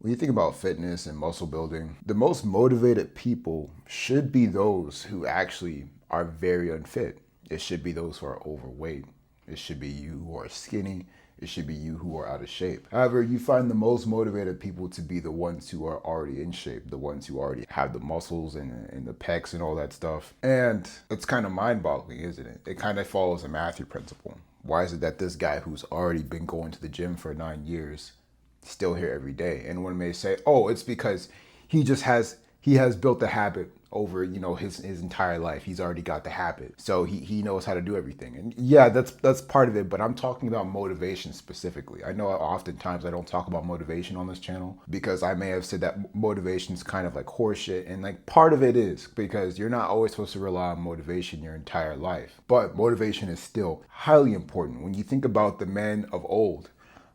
When you think about fitness and muscle building, the most motivated people should be those who actually are very unfit. It should be those who are overweight. It should be you who are skinny. It should be you who are out of shape. However, you find the most motivated people to be the ones who are already in shape, the ones who already have the muscles and the pecs and all that stuff. And it's kind of mind boggling, isn't it? It kind of follows a Matthew principle. Why is it that this guy who's already been going to the gym for 9 years still here every day? And one may say, oh, it's because he has built the habit over, his entire life. He's already got the habit. So he knows how to do everything. And yeah, that's part of it, but I'm talking about motivation specifically. I know oftentimes I don't talk about motivation on this channel because I may have said that motivation is kind of like horseshit, and like part of it is because you're not always supposed to rely on motivation your entire life. But motivation is still highly important. When you think about the men of old,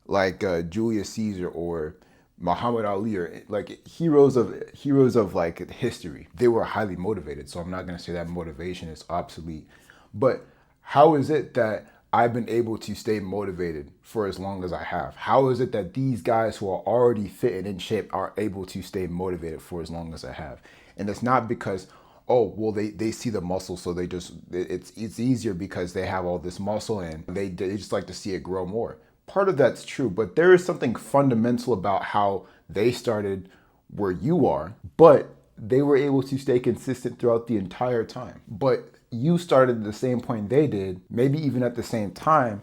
like Julius Caesar or Muhammad Ali, or like heroes of like history, they were highly motivated. So I'm not going to say that motivation is obsolete, but how is it that I've been able to stay motivated for as long as I have? How is it that these guys who are already fit and in shape are able to stay motivated for as long as I have? And it's not because, oh well, they see the muscle, so it's easier because they have all this muscle and they just like to see it grow more. Part of that's true, but there is something fundamental about how they started where you are, but they were able to stay consistent throughout the entire time. But you started at the same point they did, maybe even at the same time,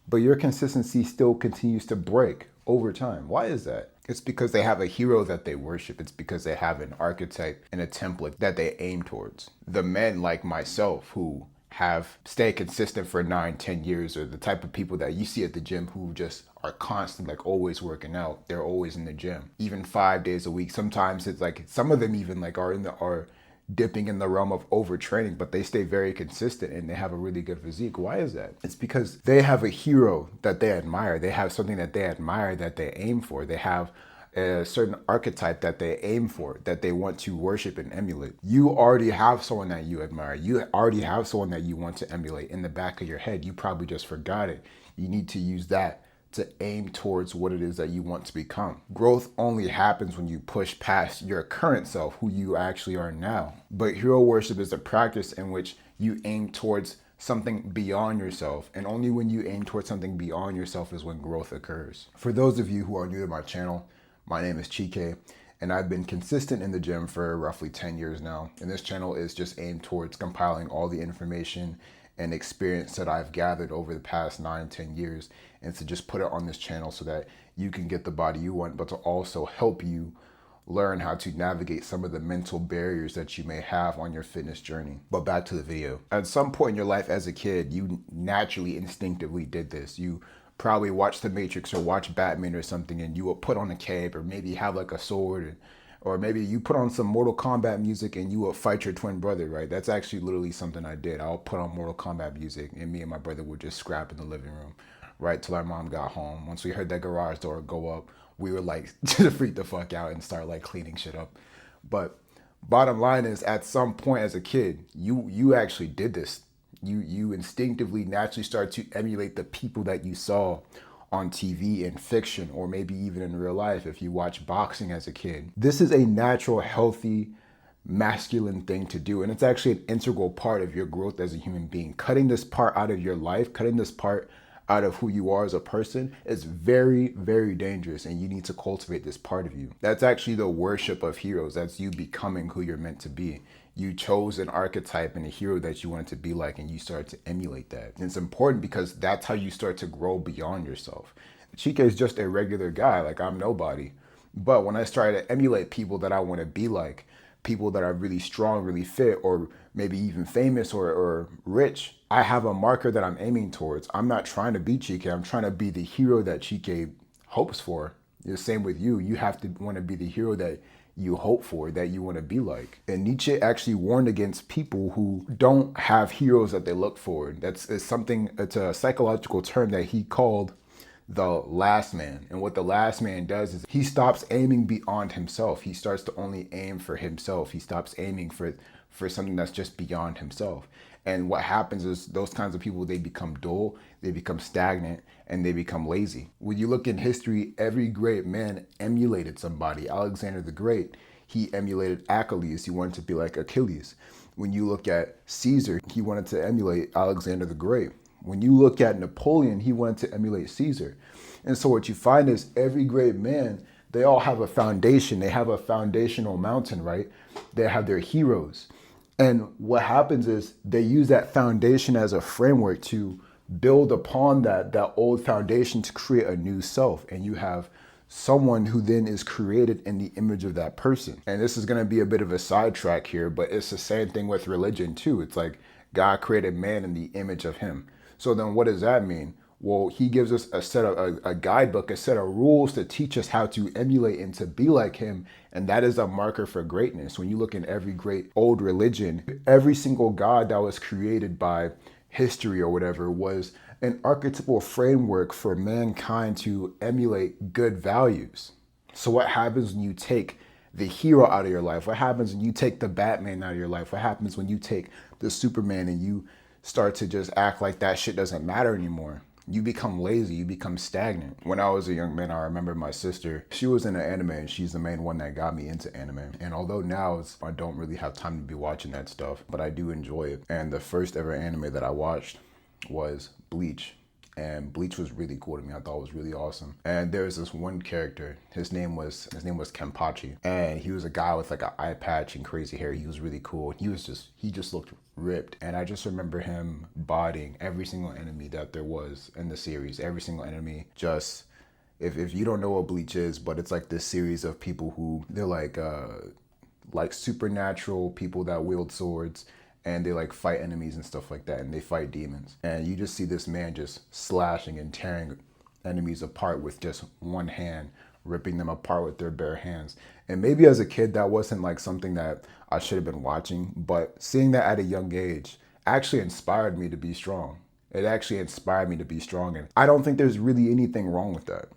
but your consistency still continues to break over time. Why is that? It's because they have a hero that they worship. It's because they have an archetype and a template that they aim towards. The men like myself who have stayed consistent for 9, 10 years, or the type of people that you see at the gym who just are constant, like always working out. They're always in the gym, even 5 days a week. Sometimes it's like some of them even like are dipping in the realm of overtraining, but they stay very consistent and they have a really good physique. Why is that? It's because they have a hero that they admire. They have something that they admire, that they aim for. They have a certain archetype that they aim for, that they want to worship and emulate. You already have someone that you admire. You already have someone that you want to emulate in the back of your head. You probably just forgot it. You need to use that to aim towards what it is that you want to become. Growth only happens when you push past your current self, who you actually are now. But hero worship is a practice in which you aim towards something beyond yourself. And only when you aim towards something beyond yourself is when growth occurs. For those of you who are new to my channel, my name is Chike, and I've been consistent in the gym for roughly 10 years now. And this channel is just aimed towards compiling all the information and experience that I've gathered over the past 9, 10 years, and to just put it on this channel so that you can get the body you want, but to also help you learn how to navigate some of the mental barriers that you may have on your fitness journey. But back to the video. At some point in your life as a kid, you naturally, instinctively did this. You probably watched The Matrix or watched Batman or something, and you would put on a cape or maybe have like a sword, or maybe you put on some Mortal Kombat music and you would fight your twin brother, right? That's actually literally something I did. I'll put on Mortal Kombat music and me and my brother would just scrap in the living room, right, till our mom got home. Once we heard that garage door go up, we were like to freak the fuck out and start like cleaning shit up. But bottom line is, at some point as a kid, you actually did this. You instinctively naturally start to emulate the people that you saw on TV in fiction, or maybe even in real life if you watch boxing as a kid. This is a natural, healthy, masculine thing to do, and it's actually an integral part of your growth as a human being. Cutting this part out of your life, cutting this part out of who you are as a person is very, very dangerous, and you need to cultivate this part of you. That's actually the worship of heroes. That's you becoming who you're meant to be. You chose an archetype and a hero that you wanted to be like, and you start to emulate that. And it's important because that's how you start to grow beyond yourself. Chike is just a regular guy, like I'm nobody. But when I started to emulate people that I want to be like, people that are really strong, really fit, or maybe even famous or rich, I have a marker that I'm aiming towards. I'm not trying to be Chike. I'm trying to be the hero that Chike hopes for. The same with you. You have to want to be the hero that you hope for, that you want to be like. And Nietzsche actually warned against people who don't have heroes that they look for. It's a psychological term that he called the last man. And what the last man does is he stops aiming beyond himself. He starts to only aim for himself. He stops aiming for something that's just beyond himself. And what happens is those kinds of people, they become dull, they become stagnant, and they become lazy. When you look in history, every great man emulated somebody. Alexander the Great, he emulated Achilles. He wanted to be like Achilles. When you look at Caesar, he wanted to emulate Alexander the Great. When you look at Napoleon, he wanted to emulate Caesar. And so what you find is every great man, they all have a foundation. They have a foundational mountain, right? They have their heroes. And what happens is they use that foundation as a framework to build upon that old foundation to create a new self. And you have someone who then is created in the image of that person. And this is going to be a bit of a sidetrack here, but it's the same thing with religion too. It's like God created man in the image of him. So then what does that mean? Well, he gives us a guidebook, a set of rules to teach us how to emulate and to be like him. And that is a marker for greatness. When you look in every great old religion, every single god that was created by history or whatever was an archetypal framework for mankind to emulate good values. So what happens when you take the hero out of your life? What happens when you take the Batman out of your life? What happens when you take the Superman and you start to just act like that shit doesn't matter anymore? You become lazy, you become stagnant. When I was a young man, I remember my sister, she was in an anime and she's the main one that got me into anime. And although now I don't really have time to be watching that stuff, but I do enjoy it. And the first ever anime that I watched was Bleach. And Bleach was really cool to me. I thought it was really awesome. And there was this one character. His name was Kenpachi, and he was a guy with like an eye patch and crazy hair. He was really cool. He just looked ripped. And I just remember him bodying every single enemy that there was in the series. Every single enemy. Just if you don't know what Bleach is, but it's like this series of people who they're like supernatural people that wield swords. And they like fight enemies and stuff like that, and they fight demons. And you just see this man just slashing and tearing enemies apart with just one hand, ripping them apart with their bare hands. And maybe as a kid, that wasn't like something that I should have been watching, but seeing that at a young age actually inspired me to be strong. It actually inspired me to be strong. And I don't think there's really anything wrong with that.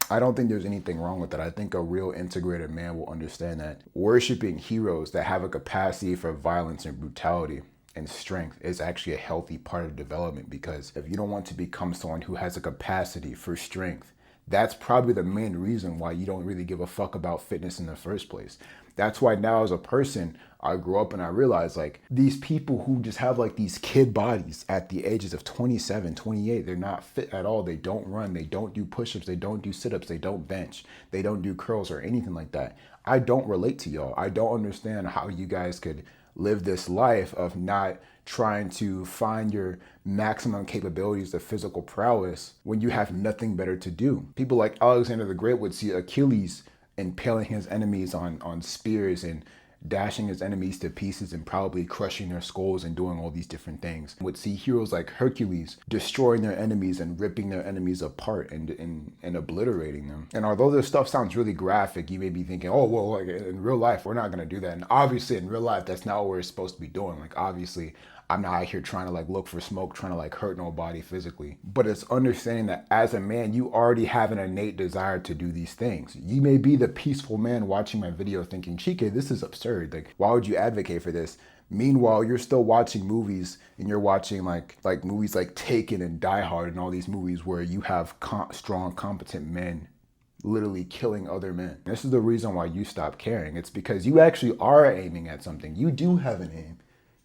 I don't think there's anything wrong with that. I think a real integrated man will understand that worshiping heroes that have a capacity for violence and brutality and strength is actually a healthy part of development, because if you don't want to become someone who has a capacity for strength, that's probably the main reason why you don't really give a fuck about fitness in the first place. That's why now as a person, I grew up and I realized like these people who just have like these kid bodies at the ages of 27, 28, they're not fit at all. They don't run, they don't do push-ups, they don't do sit-ups, they don't bench, they don't do curls or anything like that. I don't relate to y'all. I don't understand how you guys could live this life of not trying to find your maximum capabilities of physical prowess when you have nothing better to do. People like Alexander the Great would see Achilles impaling his enemies on spears and dashing his enemies to pieces and probably crushing their skulls and doing all these different things. Would see heroes like Hercules destroying their enemies and ripping their enemies apart and obliterating them. And although this stuff sounds really graphic, you may be thinking, oh, well, like in real life, we're not going to do that. And obviously in real life, that's not what we're supposed to be doing. Like obviously, I'm not out here trying to like look for smoke, trying to like hurt nobody physically. But it's understanding that as a man, you already have an innate desire to do these things. You may be the peaceful man watching my video thinking, Chike, this is absurd. Like, why would you advocate for this? Meanwhile, you're still watching movies and you're watching like movies like Taken and Die Hard and all these movies where you have strong, competent men literally killing other men. This is the reason why you stop caring. It's because you actually are aiming at something. You do have an aim.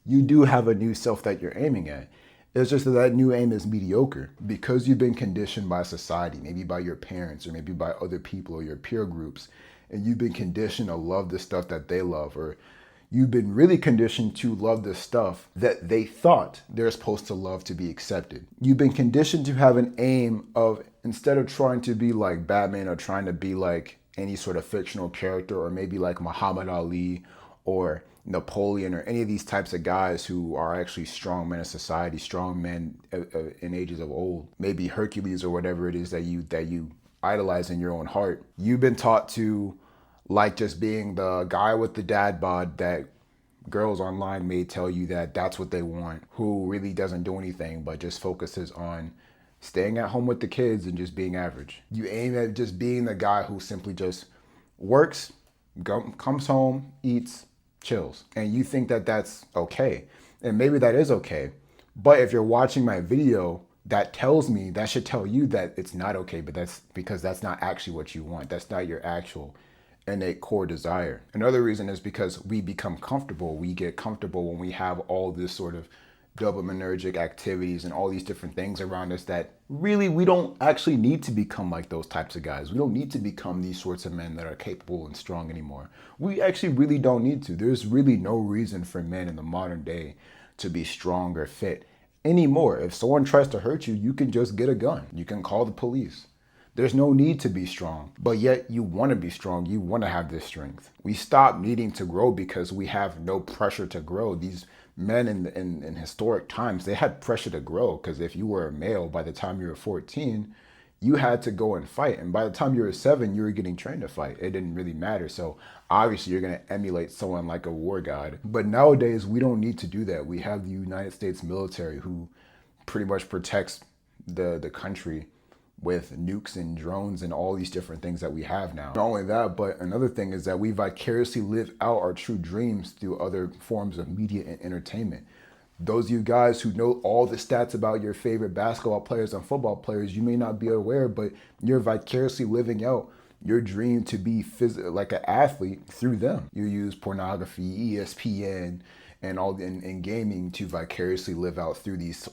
You do have a new self that you're aiming at. It's just that that new aim is mediocre because you've been conditioned by society, maybe by your parents or maybe by other people or your peer groups, and you've been conditioned to love the stuff that they love, or you've been really conditioned to love the stuff that they thought they're supposed to love to be accepted. You've been conditioned to have an aim of, instead of trying to be like Batman or trying to be like any sort of fictional character or maybe like Muhammad Ali or Napoleon or any of these types of guys who are actually strong men of society, strong men in ages of old, maybe Hercules or whatever it is that you idolize in your own heart. You've been taught to like just being the guy with the dad bod that girls online may tell you that that's what they want, who really doesn't do anything but just focuses on staying at home with the kids and just being average. You aim at just being the guy who simply just works, comes home, eats, chills. And you think that that's okay. And maybe that is okay. But if you're watching my video, that should tell you that it's not okay, but that's because that's not actually what you want. That's not your actual innate core desire. Another reason is because we become comfortable. We get comfortable when we have all this sort of dopaminergic activities and all these different things around us that really we don't actually need to become like those types of guys. We don't need to become these sorts of men that are capable and strong anymore. We actually really don't need to. There's really no reason for men in the modern day to be strong or fit anymore. If someone tries to hurt you, you can just get a gun. You can call the police. There's no need to be strong, but yet you want to be strong. You want to have this strength. We stop needing to grow because we have no pressure to grow. These men in historic times, they had pressure to grow because if you were a male, by the time you were 14, you had to go and fight. And by the time you were 7, you were getting trained to fight. It didn't really matter. So obviously you're going to emulate someone like a war god. But nowadays, we don't need to do that. We have the United States military who pretty much protects the country with nukes and drones and all these different things that we have now. Not only that, but another thing is that we vicariously live out our true dreams through other forms of media and entertainment. Those of you guys who know all the stats about your favorite basketball players and football players, you may not be aware, but you're vicariously living out your dream to be like an athlete through them. You use pornography, ESPN, and all in gaming to vicariously live out through these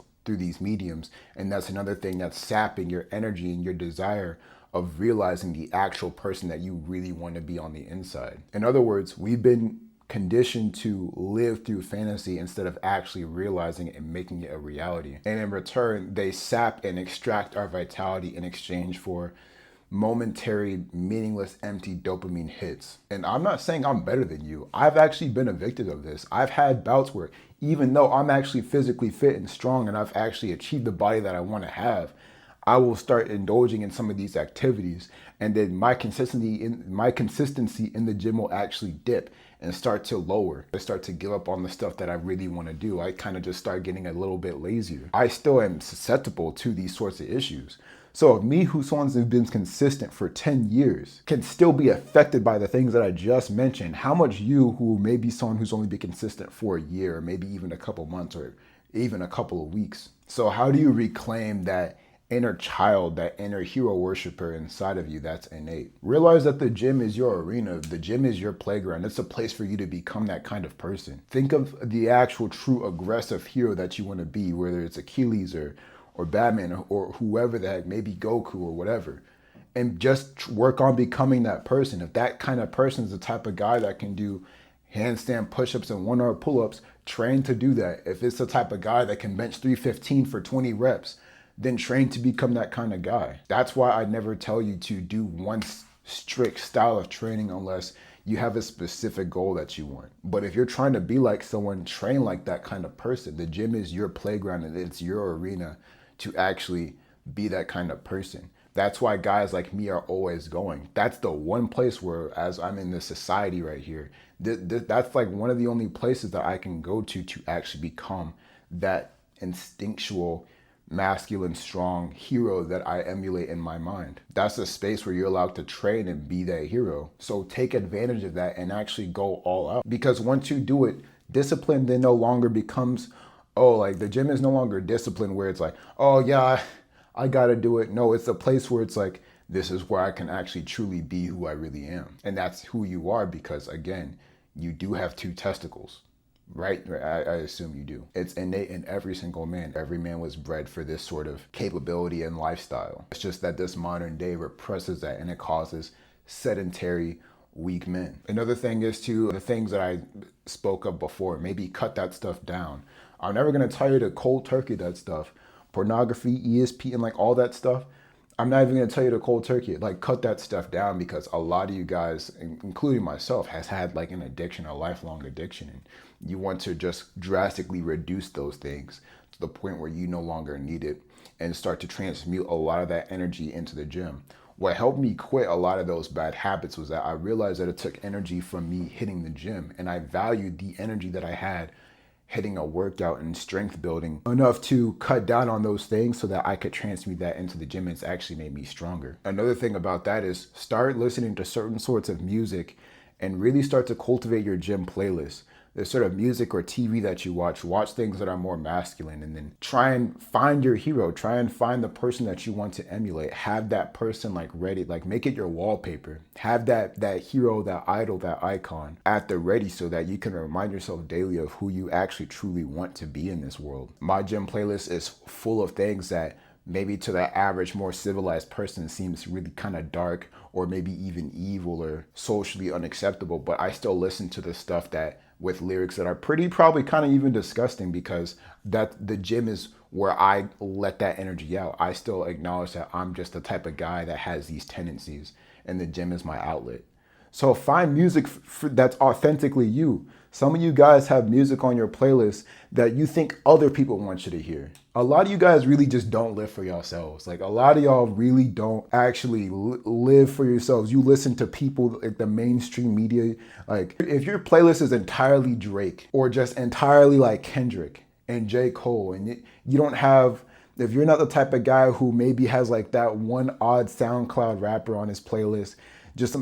mediums. And that's another thing that's sapping your energy and your desire of realizing the actual person that you really want to be on the inside. In other words, we've been conditioned to live through fantasy instead of actually realizing it and making it a reality. And in return, they sap and extract our vitality in exchange for momentary, meaningless, empty dopamine hits. And I'm not saying I'm better than you. I've actually been a victim of this. I've had bouts where even though I'm actually physically fit and strong and I've actually achieved the body that I want to have, I will start indulging in some of these activities, and then my consistency in the gym will actually dip and start to lower. I start to give up on the stuff that I really want to do. I kind of just start getting a little bit lazier. I still am susceptible to these sorts of issues. So if me, who's been consistent for 10 years, can still be affected by the things that I just mentioned, how much you, who may be someone who's only been consistent for a year, or maybe even a couple months, or even a couple of weeks? So how do you reclaim that inner child, that inner hero worshiper inside of you that's innate? Realize that the gym is your arena. The gym is your playground. It's a place for you to become that kind of person. Think of the actual true aggressive hero that you want to be, whether it's Achilles or Batman or whoever the heck, maybe Goku or whatever. And just work on becoming that person. If that kind of person is the type of guy that can do handstand push-ups and 1-arm pull-ups, train to do that. If it's the type of guy that can bench 315 for 20 reps, then train to become that kind of guy. That's why I never tell you to do one strict style of training unless you have a specific goal that you want. But if you're trying to be like someone, train like that kind of person. The gym is your playground and it's your arena to actually be that kind of person. That's why guys like me are always going. That's the one place where, as I'm in this society right here, that's like one of the only places that I can go to actually become that instinctual, masculine, strong hero that I emulate in my mind. That's a space where you're allowed to train and be that hero. So take advantage of that and actually go all out. Because once you do it, discipline then no longer becomes, oh, like the gym is no longer discipline where it's like, oh yeah, I gotta do it. No, it's a place where it's like, this is where I can actually truly be who I really am. And that's who you are because, again, you do have 2 testicles. Right? I assume you do. It's innate in every single man. Every man was bred for this sort of capability and lifestyle. It's just that this modern day represses that and it causes sedentary, weak men. Another thing is to the things that I spoke of before, maybe cut that stuff down. I'm never going to tell you to cold turkey that stuff. Pornography, ESP, and like all that stuff. I'm not even going to tell you to cold turkey it. Like cut that stuff down because a lot of you guys, including myself, has had like an addiction, a lifelong addiction. And you want to just drastically reduce those things to the point where you no longer need it and start to transmute a lot of that energy into the gym. What helped me quit a lot of those bad habits was that I realized that it took energy from me hitting the gym and I valued the energy that I had hitting a workout and strength building enough to cut down on those things so that I could transmute that into the gym. It's actually made me stronger. Another thing about that is start listening to certain sorts of music and really start to cultivate your gym playlist. The sort of music or TV that you watch things that are more masculine, and then try and find your hero, try and find the person that you want to emulate. Have that person like ready, like make it your wallpaper. Have that hero, that idol, that icon at the ready so that you can remind yourself daily of who you actually truly want to be in this world. My gym playlist is full of things that maybe to the average, more civilized person seems really kind of dark or maybe even evil or socially unacceptable, but I still listen to the stuff that with lyrics that are pretty probably kind of even disgusting, because that the gym is where I let that energy out. I still acknowledge that I'm just the type of guy that has these tendencies, and the gym is my outlet. So find music that's authentically you. Some of you guys have music on your playlist that you think other people want you to hear. A lot of you guys really just don't live for yourselves. Like a lot of y'all really don't actually live for yourselves. You listen to people like the mainstream media. Like if your playlist is entirely Drake or just entirely like Kendrick and J. Cole, and you don't have, if you're not the type of guy who maybe has like that one odd SoundCloud rapper on his playlist, just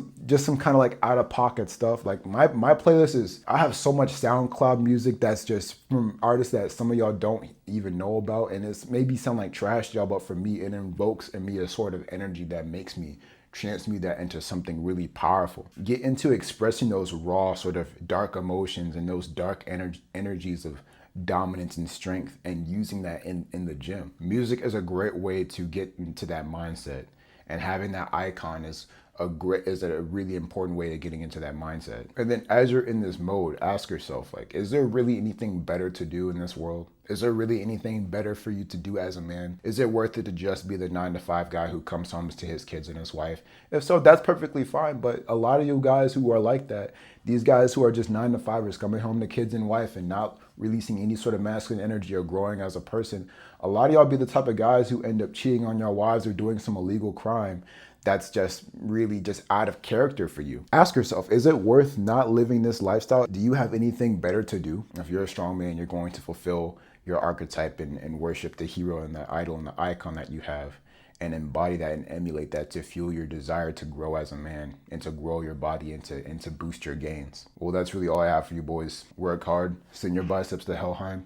some kind of like out of pocket stuff. Like my playlist is, I have so much SoundCloud music that's just from artists that some of y'all don't even know about, and it's maybe sound like trash to y'all, but for me it invokes in me a sort of energy that makes me transmute that into something really powerful. Get into expressing those raw sort of dark emotions and those dark energies of dominance and strength, and using that in the gym. Music is a great way to get into that mindset, and having that icon is a really important way of getting into that mindset. And then as you're in this mode, ask yourself, like, is there really anything better to do in this world? Is there really anything better for you to do as a man? Is it worth it to just be the 9-to-5 guy who comes home to his kids and his wife? If so, that's perfectly fine. But a lot of you guys who are like that, these guys who are just 9-to-5ers coming home to kids and wife and not releasing any sort of masculine energy or growing as a person, a lot of y'all be the type of guys who end up cheating on your wives or doing some illegal crime that's just really just out of character for you. Ask yourself, is it worth not living this lifestyle? Do you have anything better to do? If you're a strong man, you're going to fulfill your archetype and worship the hero and the idol and the icon that you have, and embody that and emulate that to fuel your desire to grow as a man and to grow your body and to boost your gains. Well, that's really all I have for you boys. Work hard, send your biceps to Helheim.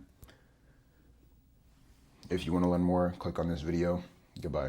If you want to learn more, click on this video. Goodbye.